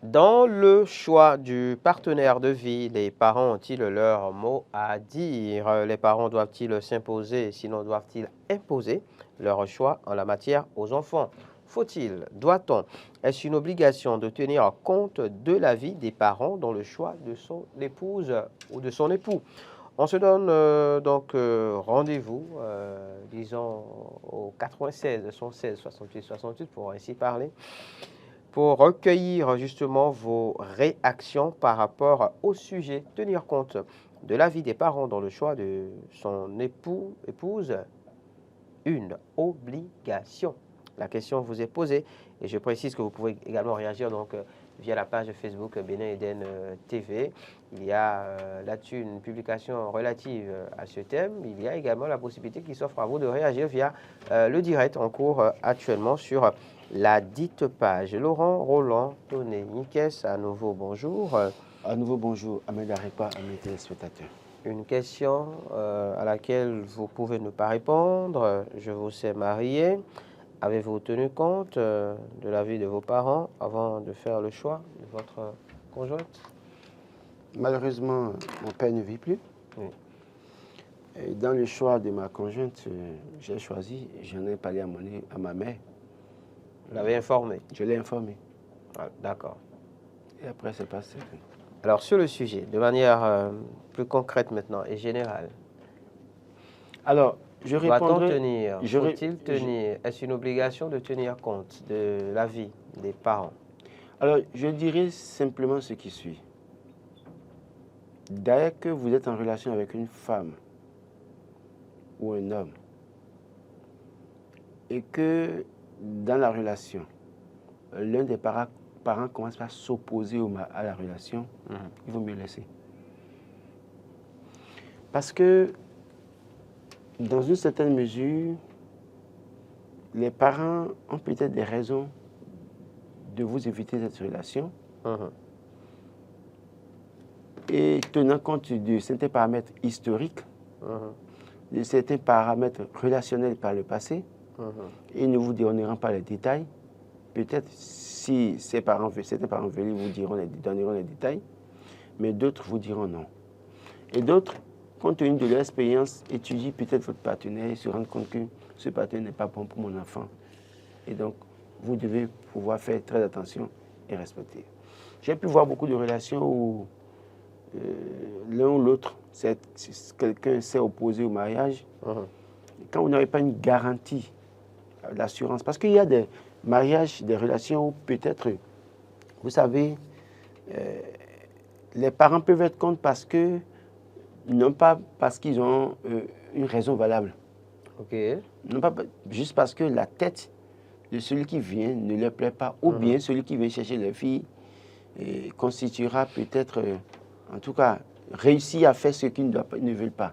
Dans le choix du partenaire de vie, les parents ont-ils leur mot à dire? Les parents doivent-ils s'imposer, sinon doivent-ils imposer leur choix en la matière aux enfants? Faut-il, doit-on, est-ce une obligation de tenir compte de l'avis des parents dans le choix de son épouse ou de son époux? On se donne rendez-vous, disons, au 96 116 68 68 pour ainsi parler, pour recueillir justement vos réactions par rapport au sujet, tenir compte de l'avis des parents dans le choix de son épouse, une obligation. La question vous est posée et je précise que vous pouvez également réagir via la page Facebook Bénin Eden TV. Il y a là-dessus une publication relative à ce thème. Il y a également la possibilité qui s'offre à vous de réagir via le direct en cours actuellement sur la dite page. Laurent Roland Toné Nikes, à nouveau bonjour. À nouveau bonjour, Ahmed Arepa, à mes téléspectateurs. Une question à laquelle vous pouvez ne pas répondre. Je vous sais marié. Avez-vous tenu compte de l'avis de vos parents avant de faire le choix de votre conjointe? Malheureusement, mon père ne vit plus. Oui. Et dans le choix de ma conjointe, j'ai choisi, j'en ai parlé à ma mère. Vous l'avez informé? Je l'ai informé. Ah, d'accord. Et après, c'est passé. Alors, sur le sujet, de manière plus concrète maintenant et générale, alors, je répondrai... doit-on tenir? Faut-il tenir? Est-ce une obligation de tenir compte de l'avis des parents? Alors, je dirais simplement ce qui suit. Dès que vous êtes en relation avec une femme ou un homme, et que dans la relation, l'un des parents commence par s'opposer à la relation, il vaut mieux laisser. Parce que, dans une certaine mesure, les parents ont peut-être des raisons de vous éviter cette relation. Et tenant compte de certains paramètres historiques, de certains paramètres relationnels par le passé, et ne vous donneront pas les détails. Peut-être si certains parents veulent vous donneront les détails, mais d'autres vous diront non. Et d'autres, compte tenu de leur expérience, étudient peut-être votre partenaire et se rendent compte que ce partenaire n'est pas bon pour mon enfant. Et donc, vous devez pouvoir faire très attention et respecter. J'ai pu voir beaucoup de relations où l'un ou l'autre, quelqu'un s'est opposé au mariage. Quand vous n'avez pas une garantie d'assurance, parce qu'il y a des mariages, des relations où peut-être, vous savez, les parents peuvent être contre parce que, non pas parce qu'ils ont une raison valable. Non pas juste parce que la tête de celui qui vient ne leur plaît pas, ou bien celui qui vient chercher les filles constituera peut-être, en tout cas, réussi à faire ce qu'ils ne veulent pas.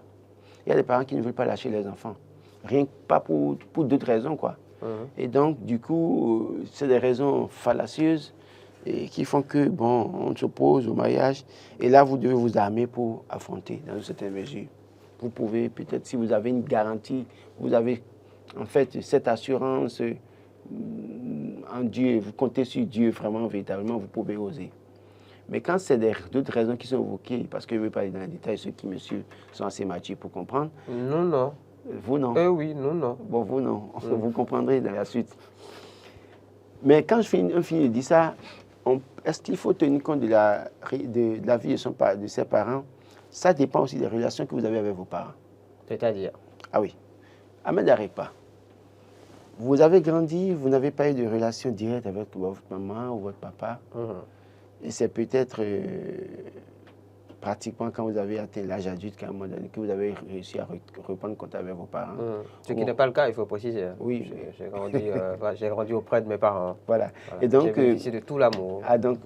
Il y a des parents qui ne veulent pas lâcher les enfants, rien que pas pour d'autres raisons, quoi. Et donc, du coup, c'est des raisons fallacieuses et qui font que, bon, on s'oppose au mariage. Et là, vous devez vous armer pour affronter, dans une certaine mesure. Vous pouvez, peut-être, si vous avez une garantie, vous avez, en fait, cette assurance en Dieu, vous comptez sur Dieu, vraiment, véritablement, vous pouvez oser. Mais quand c'est d'autres raisons qui sont évoquées, parce que je ne vais pas aller dans les détails, ceux qui, monsieur, sont assez matures pour comprendre. Non, non. Vous, non. Oui, non, non. Bon, vous, non. Vous comprendrez dans la suite. Mais quand je finis de dire ça, est-ce qu'il faut tenir compte de la vie de ses parents? Ça dépend aussi des relations que vous avez avec vos parents. C'est-à-dire? Ah oui. Ahmed Arepa, vous avez grandi, vous n'avez pas eu de relation directe avec votre maman ou votre papa. Et c'est peut-être pratiquement quand vous avez atteint l'âge adulte qu'à un moment donné, que vous avez réussi à reprendre contact avec vos parents. Ce qui n'est pas le cas, il faut préciser. Oui. J'ai grandi auprès de mes parents. Voilà. Et donc, j'ai bénéficié de tout l'amour.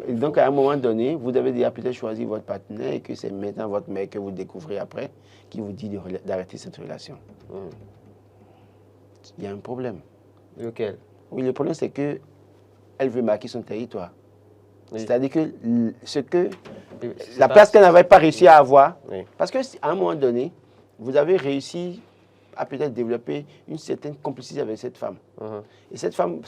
Donc, à un moment donné, vous avez déjà peut-être choisi votre partenaire et que c'est maintenant votre mère que vous découvrez après qui vous dit d'arrêter cette relation. Il y a un problème. Lequel? Oui, le problème, c'est qu'elle veut marquer son territoire. Oui. C'est-à-dire que la place qu'elle n'avait pas réussi à avoir, parce qu'à un moment donné, vous avez réussi à peut-être développer une certaine complicité avec cette femme. Et cette femme,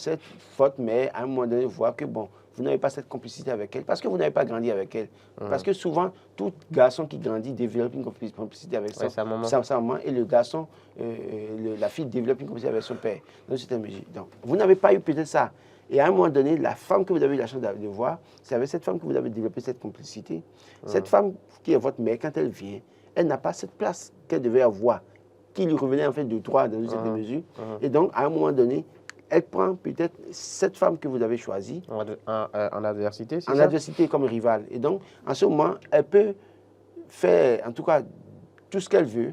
votre mère, à un moment donné, voit que, bon, vous n'avez pas cette complicité avec elle, parce que vous n'avez pas grandi avec elle. Parce que souvent, tout garçon qui grandit développe une complicité avec sa maman, et le garçon, la fille développe une complicité avec son père, dans une certaine mesure. Donc, vous n'avez pas eu peut-être ça. Et à un moment donné, la femme que vous avez eu la chance de voir, c'est avec cette femme que vous avez développé cette complicité. Cette femme qui est votre mère, quand elle vient, elle n'a pas cette place qu'elle devait avoir, qui lui revenait en fait de droit dans une certaine mesure. Et donc, à un moment donné, elle prend peut-être cette femme que vous avez choisie. En adversité, c'est ça? En adversité comme rivale. Et donc, en ce moment, elle peut faire, en tout cas, tout ce qu'elle veut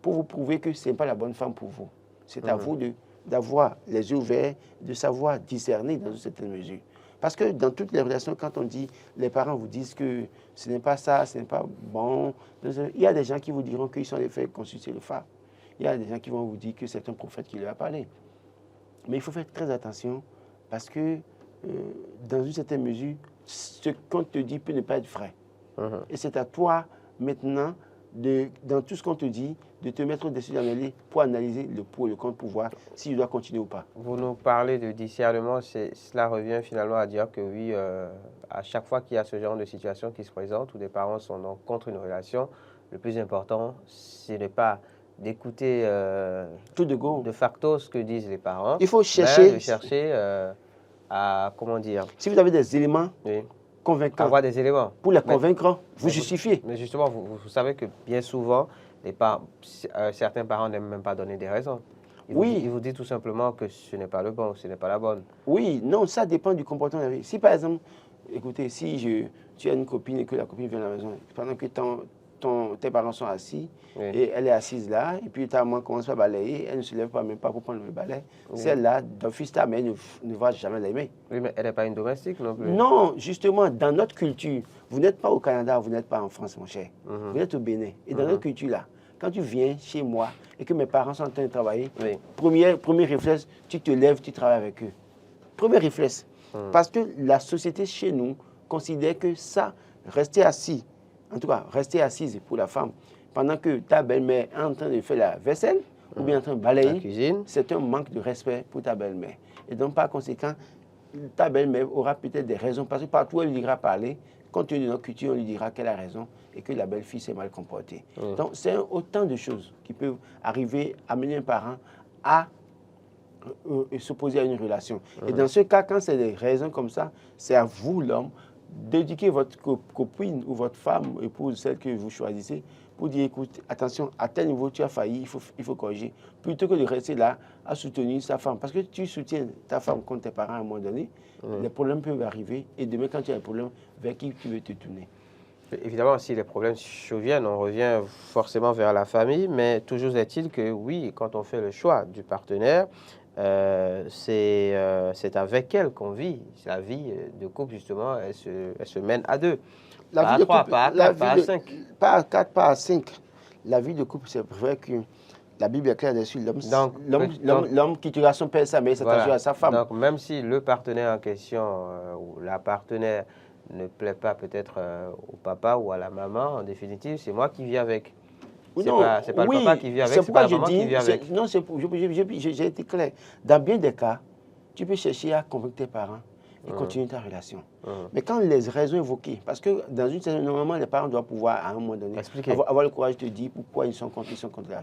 pour vous prouver que ce n'est pas la bonne femme pour vous. C'est à vous d'avoir les yeux ouverts, de savoir discerner dans une certaine mesure. Parce que dans toutes les relations, quand on dit, les parents vous disent que ce n'est pas ça, ce n'est pas bon, il y a des gens qui vous diront qu'ils sont allés faire consulter le phare. Il y a des gens qui vont vous dire que c'est un prophète qui leur a parlé. Mais il faut faire très attention parce que dans une certaine mesure, ce qu'on te dit peut ne pas être vrai. Et c'est à toi maintenant, dans tout ce qu'on te dit, de te mettre au-dessus de la mêlée pour analyser le pour et le contre pour voir si tu dois continuer ou pas. Vous nous parlez de discernement, cela revient finalement à dire que oui, à chaque fois qu'il y a ce genre de situation qui se présente, où des parents sont donc contre une relation, le plus important, ce n'est pas d'écouter tout de go, de facto ce que disent les parents. Il faut chercher, à, comment dire... Si vous avez des éléments convaincants, avoir des éléments. Pour les convaincre, vous justifiez. Mais justement, vous savez que bien souvent, certains parents n'aiment même pas donner des raisons. Ils vous disent tout simplement que ce n'est pas le bon, ce n'est pas la bonne. Oui, non, ça dépend du comportement de la vie. Si par exemple, écoutez, si tu as une copine et que la copine vient à la maison, pendant que tes parents sont assis, et elle est assise là, et puis ta maman commence à balayer, elle ne se lève pas même pas pour prendre le balai. Celle-là, d'office, ta mère ne va jamais l'aimer. Oui, mais elle n'est pas une domestique non plus. Non, justement, dans notre culture, vous n'êtes pas au Canada, vous n'êtes pas en France, mon cher. Vous êtes au Bénin. Et dans notre culture là, quand tu viens chez moi et que mes parents sont en train de travailler, premier réflexe, tu te lèves, tu travailles avec eux. Premier réflexe. Parce que la société chez nous considère que ça, rester assis, en tout cas, rester assise pour la femme, pendant que ta belle-mère est en train de faire la vaisselle, ou bien en train de balayer, c'est un manque de respect pour ta belle-mère. Et donc, par conséquent, ta belle-mère aura peut-être des raisons, parce que partout où elle lui dira parler, compte tenu de notre culture, on lui dira qu'elle a raison et que la belle-fille s'est mal comportée. Donc, c'est autant de choses qui peuvent arriver à amener un parent à s'opposer à une relation. Et dans ce cas, quand c'est des raisons comme ça, c'est à vous, l'homme, d'éduquer votre copine ou votre femme, épouse, celle que vous choisissez, pour dire, écoute, attention, à tel niveau, tu as failli, il faut corriger. Plutôt que de rester là à soutenir sa femme. Parce que tu soutiens ta femme contre tes parents à un moment donné, les problèmes peuvent arriver. Et demain, quand tu as un problème, vers qui tu veux te tourner? Évidemment, si les problèmes surviennent, on revient forcément vers la famille. Mais toujours est-il que oui, quand on fait le choix du partenaire, c'est avec elle qu'on vit. La vie de couple, justement, elle se mène à deux. Pas à trois, pas à quatre, pas à cinq. Pas à quatre, pas à cinq. La vie de couple, c'est vrai que la Bible est claire dessus. L'homme quittera son père et sa mère, s'attachera à sa femme. Donc, même si le partenaire en question, ou la partenaire, ne plaît pas peut-être au papa ou à la maman, en définitive, c'est moi qui vis avec. C'est pas le papa qui vit avec, c'est pas la maman qui vit avec. Non, j'ai été clair. Dans bien des cas, tu peux chercher à convaincre tes parents et continuer ta relation. Mais quand les raisons évoquées, parce que dans une certaine, normalement, les parents doivent pouvoir, à un moment donné, avoir le courage de te dire pourquoi ils sont contre la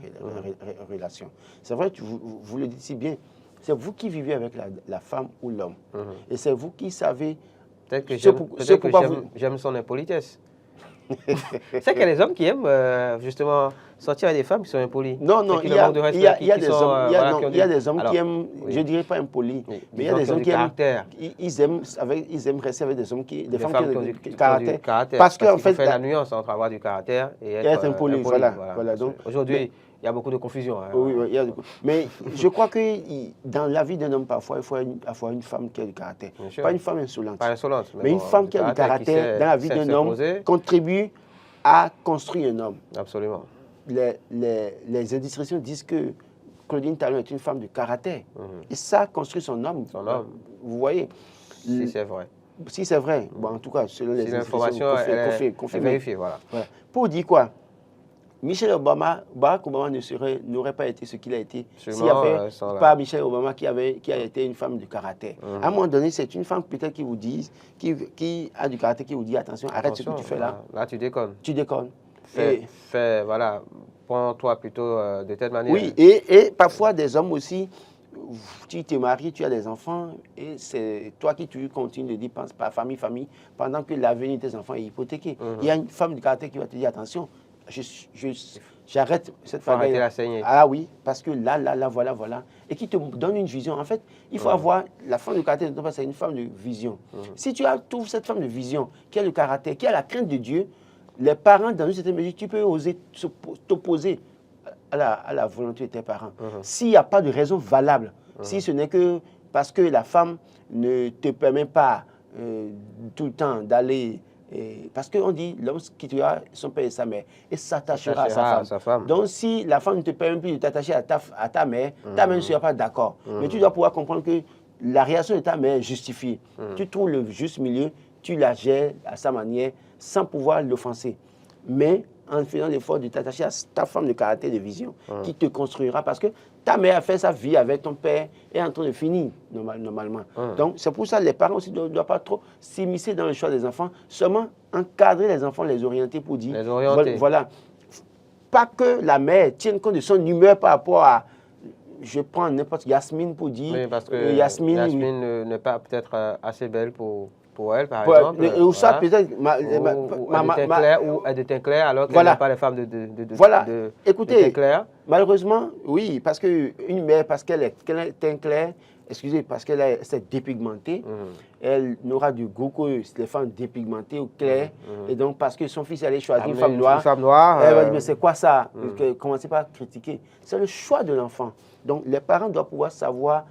relation. C'est vrai, vous le dites si bien, c'est vous qui vivez avec la femme ou l'homme. Et c'est vous qui savez... Peut-être que j'aime son impolitesse. C'est qu'il y a des hommes qui aiment justement sortir avec des femmes qui sont impolies. Non, il y a des hommes qui aiment, je ne dirais pas impolis, mais il y a des hommes qui aiment, ils aiment rester avec des femmes qui ont du caractère. Parce qu'en fait, la nuance entre avoir du caractère et être impoli. Voilà. Aujourd'hui, il y a beaucoup de confusion. Oui, il y a beaucoup. Mais je crois que dans la vie d'un homme, parfois, il faut avoir une femme qui a du caractère. Pas une femme insolente. Pas insolente. Mais une femme qui a du caractère dans la vie d'un homme contribue à construire un homme. Absolument. Les indiscrétions disent que Claudine Talon est une femme de caractère. Et ça construit son homme. Vous voyez. Si c'est vrai. Si c'est vrai. Bon, en tout cas, selon les informations confirmées. vérifiées, voilà. Pour dire quoi? Michel Obama, Barack Obama n'aurait pas été ce qu'il a été s'il n'y Sûrement, avait pas Michelle Obama qui a été une femme de caractère. À un moment donné, c'est une femme peut-être qui vous dit, qui a du caractère, qui vous dit attention, arrête ce que tu fais là. Là, tu déconnes. Tu déconnes. Voilà, prends-toi plutôt de telle manière. Oui, et parfois des hommes aussi, tu te maries, tu as des enfants, et c'est toi qui tu continues de dire, pense pas famille, pendant que l'avenir de tes enfants est hypothéqué. Il y a une femme de caractère qui va te dire attention, j'arrête cette femme. Arrêter la saignée. Ah oui, parce que là, voilà. Et qui te donne une vision. En fait, il faut avoir la femme de caractère, c'est une femme de vision. Si tu trouves cette femme de vision, qui a le caractère, qui a la crainte de Dieu, les parents, dans une certaine mesure, tu peux oser t'opposer à la volonté de tes parents. S'il n'y a pas de raison valable, si ce n'est que parce que la femme ne te permet pas tout le temps d'aller... parce qu'on dit, l'homme quittera son père et sa mère et s'attachera à sa femme. Donc, si la femme ne te permet plus de t'attacher à ta mère, ta mère ne sera pas d'accord. Mais tu dois pouvoir comprendre que la réaction de ta mère est justifiée. Tu trouves le juste milieu, tu la gères à sa manière sans pouvoir l'offenser. Mais en faisant l'effort de t'attacher à ta femme de caractère, de vision, qui te construira. Parce que ta mère a fait sa vie avec ton père et est en train de finir normalement. Donc, c'est pour ça que les parents aussi ne doivent pas trop s'immiscer dans le choix des enfants, seulement encadrer les enfants, les orienter pour dire... Les orienter. Voilà. Pas que la mère tienne compte de son humeur par rapport à... Je prends n'importe Yasmine pour dire... Oui, parce que Yasmine n'est pas peut-être assez belle pour elle, par exemple. Ou ça, peut-être... Ou elle était claire alors qu'elle n'a pas les femmes de écoutez, malheureusement, oui, parce qu'une mère, parce qu'elle est claire, excusez, parce qu'elle s'est dépigmentée, elle n'aura du goût que les femmes dépigmentées ou claires. Et donc, parce que son fils allait choisir une femme noire, elle va dire, mais c'est quoi ça? Commencez pas à critiquer. C'est le choix de l'enfant. Donc, les parents doivent pouvoir savoir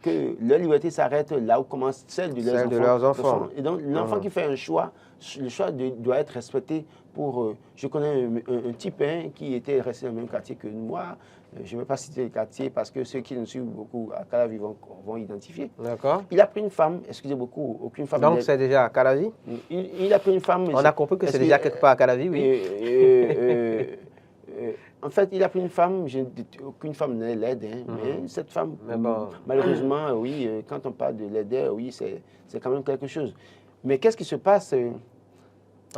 que leur liberté s'arrête là où commence celle de leurs enfants. Et donc, l'enfant qui fait un choix, le choix doit être respecté pour... je connais un type qui était resté dans le même quartier que moi. Je ne vais pas citer le quartier parce que ceux qui nous suivent beaucoup à Calavi vont identifier. D'accord. Il a pris une femme, excusez beaucoup, aucune femme... Donc, c'est déjà à Calavi? Il a pris une femme... On a compris que c'est déjà quelque part à Calavi, oui. En fait, il a pris une femme, aucune femme n'est laide, mais cette femme, malheureusement, oui, quand on parle de laideur, oui, c'est quand même quelque chose. Mais qu'est-ce qui se passe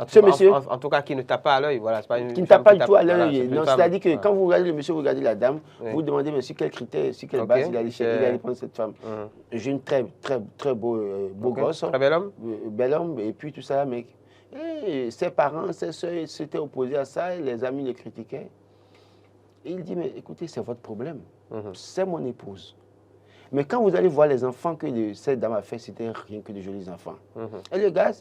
ce monsieur, en tout cas, qui ne tape pas à l'œil, voilà. Qui ne tape pas du tout à l'œil. C'est-à-dire que quand vous regardez le monsieur, vous regardez la dame, vous demandez, mais sur quel critère, sur quelle base il allait prendre cette femme. J'ai une très beau gosse. Très bel homme. Bel homme, et puis tout ça, mais ses parents, ses soeurs s'étaient opposés à ça, et les amis le critiquaient. Et il dit, mais écoutez, c'est votre problème. C'est mon épouse. Mais quand vous allez voir les enfants que cette dame a fait, c'était rien que de jolis enfants. Et le gars,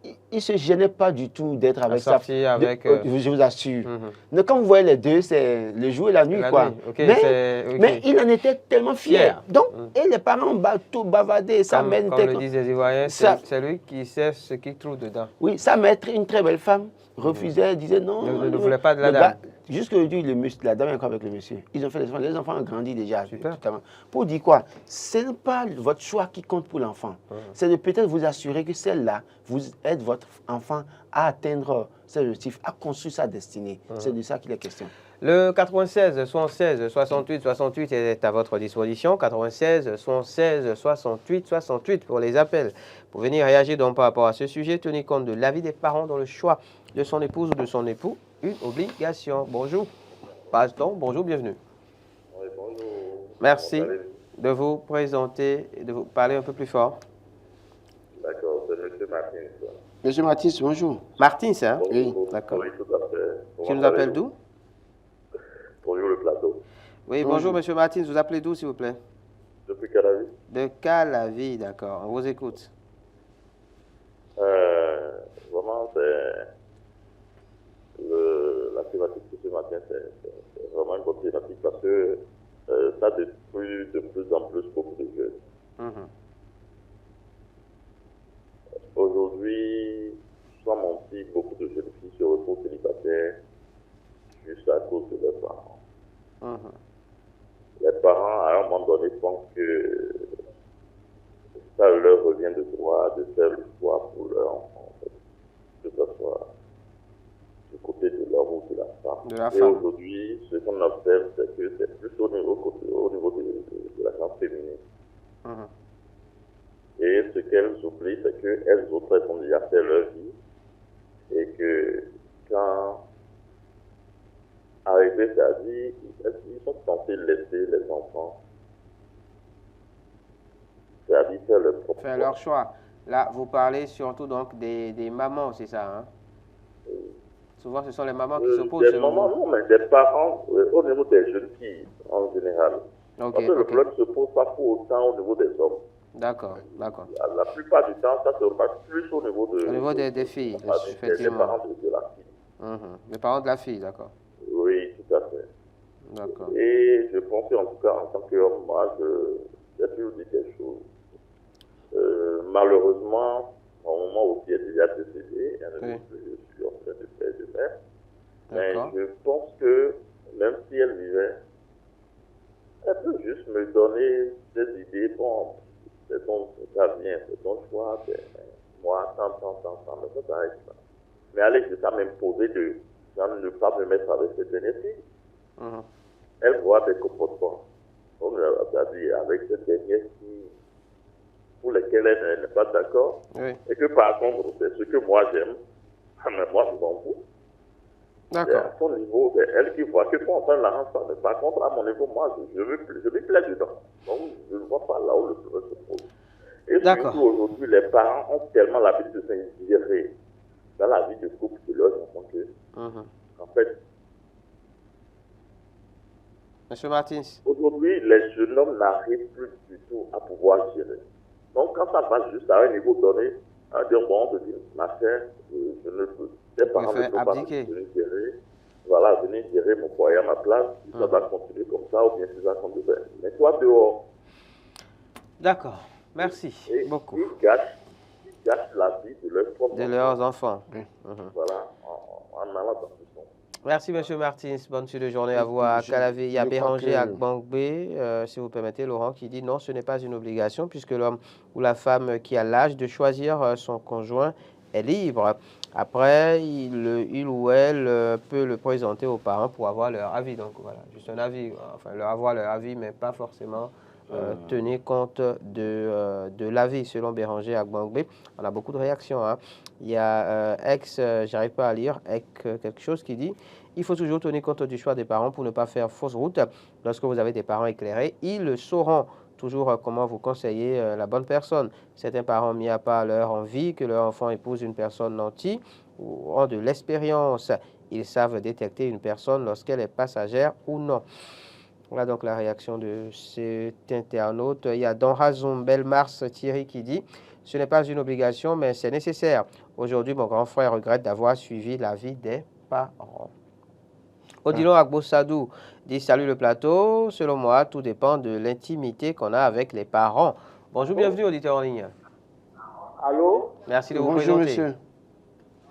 il ne se gênait pas du tout d'être avec sa fille. Je vous assure. Mais quand vous voyez les deux, c'est le jour et la nuit, quoi. Mais il en était tellement fier. Donc, et les parents ont tout bavardé. Comme le disent les Ivoiriens, c'est lui qui sait ce qu'il trouve dedans. Oui, sa mère, une très belle femme, refusait, disait non. Ne voulait pas de la dame. Jusqu'aujourd'hui, la dame est encore avec le monsieur. Ils ont fait les enfants. Les enfants ont grandi déjà. Pour dire quoi? Ce n'est pas votre choix qui compte pour l'enfant. C'est de peut-être vous assurer que celle-là, vous aide votre enfant à atteindre ses objectifs, à construire sa destinée. C'est de ça qu'il est question. Le 96 76 68 68 est à votre disposition. 96 76 68 68 pour les appels. Pour venir réagir donc par rapport à ce sujet, tenez compte de l'avis des parents dans le choix de son épouse ou de son époux. Une obligation. Bonjour. Passe-t-on. Bonjour, bienvenue. Oui, bonjour. Merci de vous présenter et de vous parler un peu plus fort. D'accord, c'est M. Martins. Monsieur Martins, bonjour. Martins, hein? Oui, d'accord. Oui, tout à fait. Tu nous appelles d'où? Bonjour le plateau. Oui, bonjour Monsieur Martins, vous appelez d'où s'il vous plaît? Depuis Calavi. De Calavi, d'accord. On vous écoute. Vraiment, la thématique de ce matin, c'est vraiment une bonne thématique parce que ça détruit de plus en plus beaucoup de jeunes. Aujourd'hui, sans mentir, beaucoup de jeunes filles se retrouvent célibataires juste à cause de leurs parents. Les parents, à un moment donné, pensent que ça leur revient de droit de faire le choix pour leur enfant, que ce soit du côté de l'homme ou de la femme. De la Et femme. aujourd'hui, ce qu'on observe, c'est que c'est plus au niveau de la classe féminine. Et ce qu'elles oublient, c'est qu'elles autres ont déjà fait leur vie. Et que quand arrivé sa vie, ils sont censés laisser les enfants. C'est-à-dire faire leur propre Faire leur choix. Là, vous parlez surtout donc des mamans, c'est ça, hein? Souvent, ce sont les mamans qui s'opposent. Des mamans, non, mais des parents au niveau des jeunes filles en général. Parce que le problème ne se pose pas pour autant au niveau des hommes. D'accord, d'accord. La plupart du temps, ça se passe plus au niveau des filles, effectivement. Des parents de la fille. Les parents de la fille, d'accord. Oui, tout à fait. D'accord. Et je pense qu'en tout cas, en tant qu'homme, moi, j'ai toujours dit quelque chose. Malheureusement, mon maman aussi est déjà décédée. Je suis en train de faire de mère. Mais je pense que même si elle vivait, elle peut juste me donner des idées. Bon, c'est ton avenir, c'est ton choix. Moi, tant, mais ça s'arrête là. Mais aller jusqu'à m'imposer de ne pas me mettre avec cette bénéfice. Elle voit des comportements. C'est-à-dire avec cette dernière pour lesquels elle n'est pas d'accord. Et que par contre, c'est ce que moi j'aime. Mais moi, je m'en fous. D'accord. À son niveau, c'est elle qui voit que quand on fait la mais par contre, à mon niveau, moi, je me plais dedans. Donc, je ne vois pas là où le problème se pose. Et surtout, aujourd'hui, les parents ont tellement l'habitude de s'insérer dans la vie de couple de leurs enfants que, en fait, Monsieur Martins. Aujourd'hui, les jeunes hommes n'arrivent plus du tout à pouvoir gérer. Donc, quand ça va juste à un niveau donné, on te dit, ma chère, je ne peux. Les parents ne peuvent pas venir gérer. Voilà, venir gérer mon foyer à ma place. Si ça va continuer comme ça, ou bien si ça continue. Mais toi, dehors. D'accord. Merci beaucoup. Ils gâchent la vie de leurs enfants. Voilà, en allant dans ce sens. Merci, M. Martins. Bonne suite de journée à vous à Calavé. Il y a Béranger à Gbangbé, si vous permettez, Laurent, qui dit non, ce n'est pas une obligation puisque l'homme ou la femme qui a l'âge de choisir son conjoint est libre. Après, il ou elle peut le présenter aux parents pour avoir leur avis. Donc voilà, juste un avis. Enfin, avoir leur avis, mais pas forcément tenir compte de l'avis, selon Béranger à Gbangbé. On a beaucoup de réactions. Hein. Il y a j'arrive pas à lire, quelque chose qui dit il faut toujours tenir compte du choix des parents pour ne pas faire fausse route. Lorsque vous avez des parents éclairés, ils sauront toujours comment vous conseiller la bonne personne. Certains parents mis à part leur envie que leur enfant épouse une personne nantie ou ont de l'expérience. Ils savent détecter une personne lorsqu'elle est passagère ou non. Voilà donc la réaction de cet internaute. Il y a Don Razon Belmars Thierry qui dit ce n'est pas une obligation, mais c'est nécessaire. Aujourd'hui, mon grand frère regrette d'avoir suivi l'avis des parents. Odilon Agbosadou dit salut le plateau. Selon moi, tout dépend de l'intimité qu'on a avec les parents. Bonjour, bienvenue auditeur en ligne. Allô? Merci de vous présenter. Monsieur.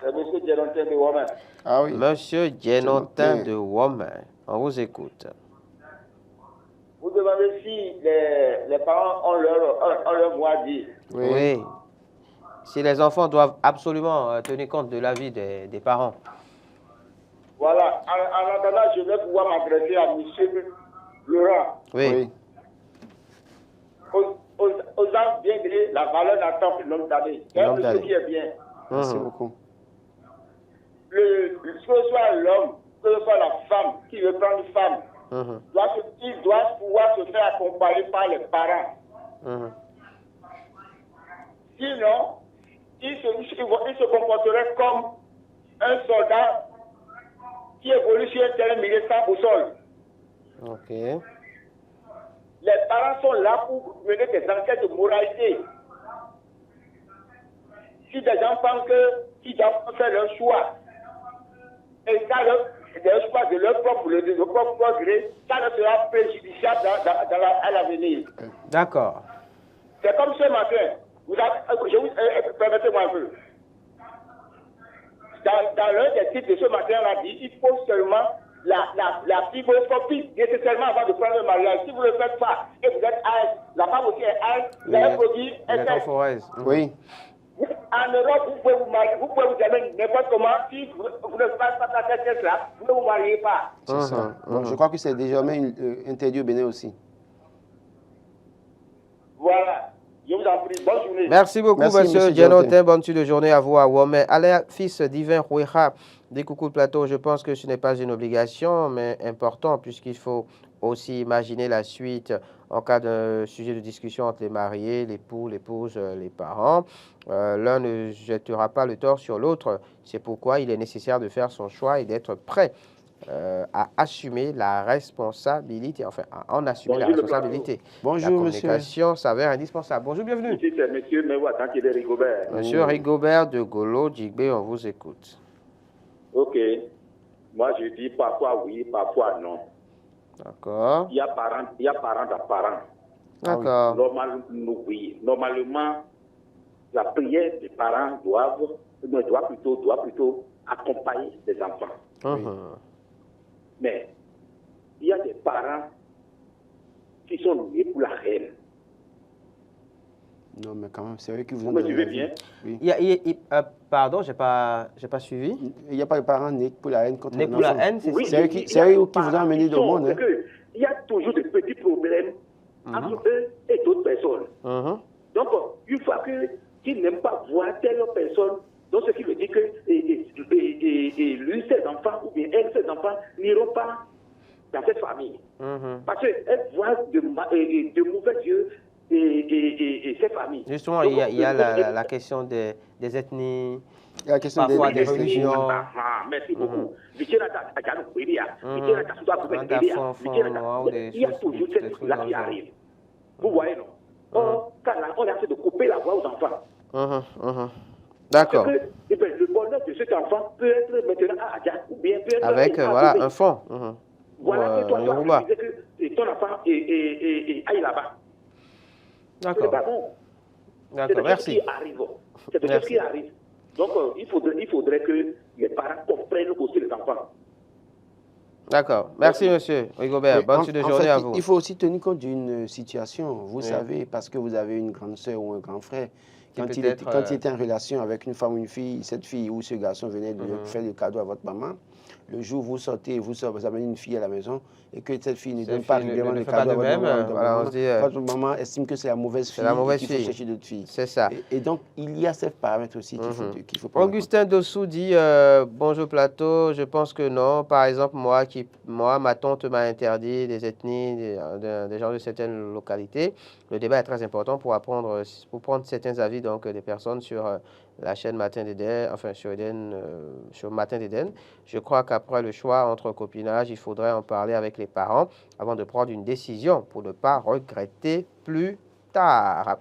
Monsieur Djenontin de Woman. Ah oui. Monsieur Djenontin de Woman, on vous écoute. Vous demandez si les parents ont leur mot à dire. Oui. Si les enfants doivent absolument tenir compte de l'avis des parents. Voilà. En attendant, je vais pouvoir m'adresser à M. Laurent. Oui. Osant bien gré la valeur d'un temps pour l'homme d'année. C'est un monsieur qui est bien. Merci beaucoup. Que ce soit l'homme, que ce soit la femme qui veut prendre une femme, il doit pouvoir se faire accompagner par les parents. Sinon, il se comporterait comme un soldat qui évolue sur un terrain militaire au sol. Ok. Les parents sont là pour mener des enquêtes de moralité. Si des gens pensent qu'ils doivent faire leur choix, et ça, leur choix de leur propre gré, ça ne sera préjudiciable à l'avenir. D'accord. C'est comme ce matin. Permettez-moi un peu. Dans l'un des titres de ce matin, on a dit il faut seulement la fibroscopie nécessairement avant de prendre le mariage. Si vous ne le faites pas et vous êtes âge, la femme aussi est âge, vous allez produire un test. Oui. En Europe, vous pouvez vous marier, vous pouvez vous aimer n'importe comment. Si vous ne faites pas cette tête-là, vous ne vous mariez pas. C'est ça. Bon, je crois que c'est désormais interdit au Bénin aussi. Voilà. Je vous en prie. Bonne journée. Merci beaucoup, monsieur Djenotin. Bonne suite de journée à vous, à Womé. Allez, fils divin Rouéha, des coucou de plateau, je pense que ce n'est pas une obligation, mais important, puisqu'il faut aussi imaginer la suite en cas de sujet de discussion entre les mariés, l'époux, l'épouse, les parents. L'un ne jettera pas le tort sur l'autre. C'est pourquoi il est nécessaire de faire son choix et d'être prêt à assumer la responsabilité, enfin, à en assumer la responsabilité. Bonjour, la communication s'avère indispensable. Bonjour, bienvenue. Ici, c'est monsieur Mewatan qui est Rigobert. Monsieur Rigobert de Golo, Djigbe, on vous écoute. Ok. Moi, je dis parfois oui, parfois non. D'accord. Il y a parent à parent. D'accord. Normalement, la prière des parents doit plutôt accompagner les enfants. Oui. Mais il y a des parents qui sont liés pour la reine. Non, mais quand même, c'est eux qui vous ont Vous me donné suivez la vie. bien? Oui. Pardon, j'ai pas suivi. Il n'y a pas de parents nés pour la haine contre Nés pour la haine, c'est oui, c'est eux qui vous ont amené au monde. Hein. Il y a toujours des petits problèmes entre eux et d'autres personnes. Donc, une fois qu'ils n'aiment pas voir telle personne, donc ce qui veut dire que lui, ses enfants, ou bien elle, ses enfants, n'iront pas dans cette famille. Parce qu'elles voient de mauvais yeux ces familles. Justement, donc, il y a la question des ethnies, la question parfois des religions. Merci beaucoup. Il y a toujours cette chose-là qui arrive. Vous voyez, non? Quand on essaie de couper la voix aux enfants. D'accord. Le bonheur de cet enfant peut être maintenant à Adja, ou bien peut être avec voilà, un fond. Voilà que toi, tu disais que ton enfant aille là-bas. D'accord. C'est pas bon. D'accord, merci. C'est des choses qui arrivent. Donc, il faudrait que les parents comprennent aussi les enfants. D'accord. Merci, monsieur Rigobert. Bonne suite de journée à vous. Il faut aussi tenir compte d'une situation. Vous savez, parce que vous avez une grande soeur ou un grand frère, quand il était en relation avec une femme ou une fille, cette fille ou ce garçon venait de faire le cadeau à votre maman, le jour où vous sortez, vous amenez une fille à la maison et que cette fille ne donne pas régulièrement le cadeau à votre maman, votre maman estime que c'est la mauvaise fille et qu'il faut chercher d'autres filles. C'est ça. Et donc, il y a ces paramètres aussi qu'il faut prendre. Augustin Dossou dit bonjour plateau, je pense que non. Par exemple, moi ma tante m'a interdit des ethnies, des gens de certaines localités. Le débat est très important pour prendre certains avis donc des personnes sur la chaîne Matin d'Éden, enfin sur Matin d'Éden. Je crois qu'après le choix entre copinage, il faudrait en parler avec les parents avant de prendre une décision pour ne pas regretter plus tard.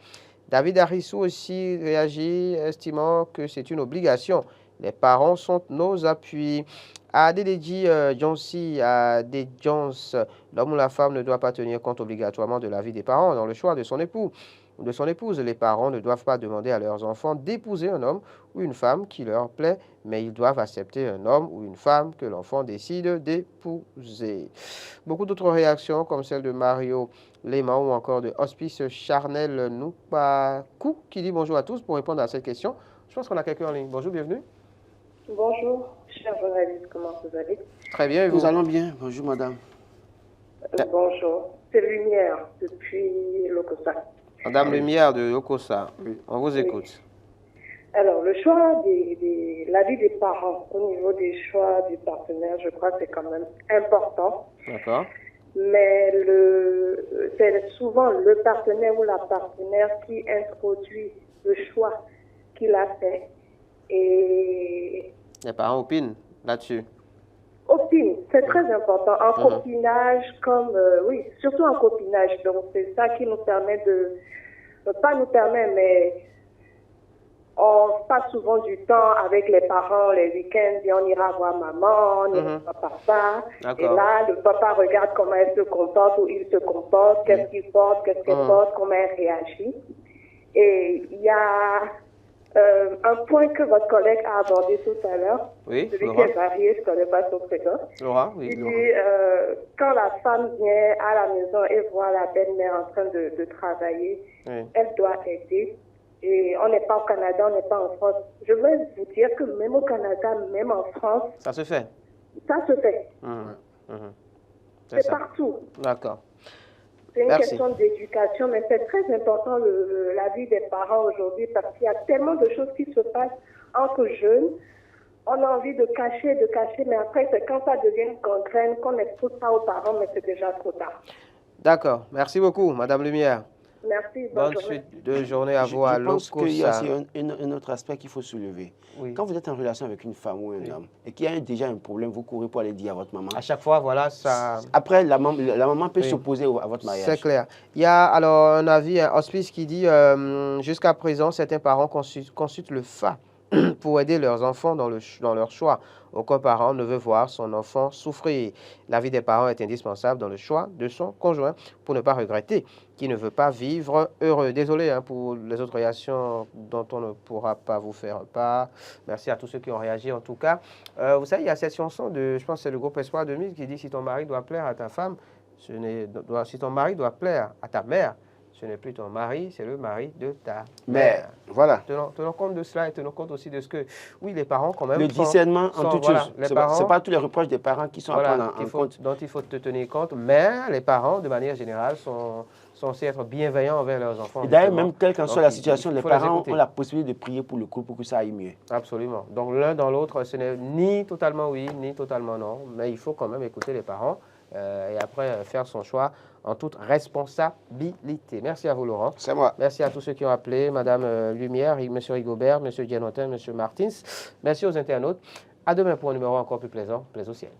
David Harissou aussi réagit, estimant que c'est une obligation. Les parents sont nos appuis. Adélédi Jonsi, Adé Jones, l'homme ou la femme ne doit pas tenir compte obligatoirement de l'avis des parents dans le choix de son époux ou de son épouse. Les parents ne doivent pas demander à leurs enfants d'épouser un homme ou une femme qui leur plaît, mais ils doivent accepter un homme ou une femme que l'enfant décide d'épouser. Beaucoup d'autres réactions, comme celle de Mario Léman ou encore de Hospice Charnel Noupakou, qui dit bonjour à tous. Pour répondre à cette question, je pense qu'on a quelqu'un en ligne. Bonjour, bienvenue. Bonjour, cher journaliste, comment vous allez? Très bien, et vous? Nous allons bien. Bonjour, madame. Bonjour, c'est Lumière depuis Lokossa. Madame Lumière de Lokossa, oui. On vous écoute. Alors, le choix l'avis des parents au niveau des choix du partenaire, je crois que c'est quand même important. D'accord. Mais c'est souvent le partenaire ou la partenaire qui introduit le choix qu'il a fait. Et les parents opinent là-dessus. Opinent, c'est très important. En copinage, oui, surtout en copinage. Donc, c'est ça qui nous permet pas nous permet, mais on passe souvent du temps avec les parents les week-ends et on ira voir maman, on ira voir papa. Et là, le papa regarde comment elle se comporte ou il se comporte, qu'est-ce qu'il porte, qu'est-ce qu'elle porte, comment elle réagit. Et il y a un point que votre collègue a abordé tout à l'heure, oui, celui qui est varié, je ne connais pas son prénom. Laura, oui. Il dit, quand la femme vient à la maison et voit la belle-mère en train de travailler, elle doit aider. Et on n'est pas au Canada, on n'est pas en France. Je veux vous dire que même au Canada, même en France... Ça se fait. Ça se fait. C'est partout. D'accord. C'est une question d'éducation, mais c'est très important la vie des parents aujourd'hui parce qu'il y a tellement de choses qui se passent entre jeunes. On a envie de cacher, mais après, c'est quand ça devient une contrainte qu'on n'expose pas aux parents, mais c'est déjà trop tard. D'accord. Merci beaucoup, Madame Lumière. Merci. Bonne suite de journée à vous à Locosa. Je pense qu'il y a aussi un autre aspect qu'il faut soulever. Oui. Quand vous êtes en relation avec une femme ou un homme et qu'il y a déjà un problème, vous courez pour aller dire à votre maman. À chaque fois, voilà, ça... Après, la maman peut s'opposer à votre mariage. C'est clair. Il y a alors un avis, un hospice qui dit jusqu'à présent, certains parents consultent le FA pour aider leurs enfants dans leur choix. Aucun parent ne veut voir son enfant souffrir. L'avis des parents est indispensable dans le choix de son conjoint pour ne pas regretter qui ne veut pas vivre heureux. Désolé pour les autres réactions dont on ne pourra pas vous faire part. Merci à tous ceux qui ont réagi en tout cas. Vous savez, il y a cette chanson je pense que c'est le groupe Espoir 2000 qui dit « Si ton mari doit plaire à ta femme, si ton mari doit plaire à ta mère, ce n'est plus ton mari, c'est le mari de ta mère. » Voilà. Tenons compte de cela et tenons compte aussi de ce que, oui, les parents quand même... Le discernement en toute chose. Ce n'est pas tous les reproches des parents qui sont à prendre en compte. Dont il faut te tenir compte, mais les parents, de manière générale, sont censés être bienveillants envers leurs enfants. Et d'ailleurs, même quelle qu'en soit la situation, les parents ont la possibilité de prier pour le couple pour que ça aille mieux. Absolument. Donc l'un dans l'autre, ce n'est ni totalement oui, ni totalement non, mais il faut quand même écouter les parents et après faire son choix en toute responsabilité. Merci à vous, Laurent. C'est moi. Merci à tous ceux qui ont appelé, Madame Lumière, Monsieur Rigobert, Monsieur Dianotin, Monsieur Martins. Merci aux internautes. À demain pour un numéro encore plus plaisant. Plaisir au ciel.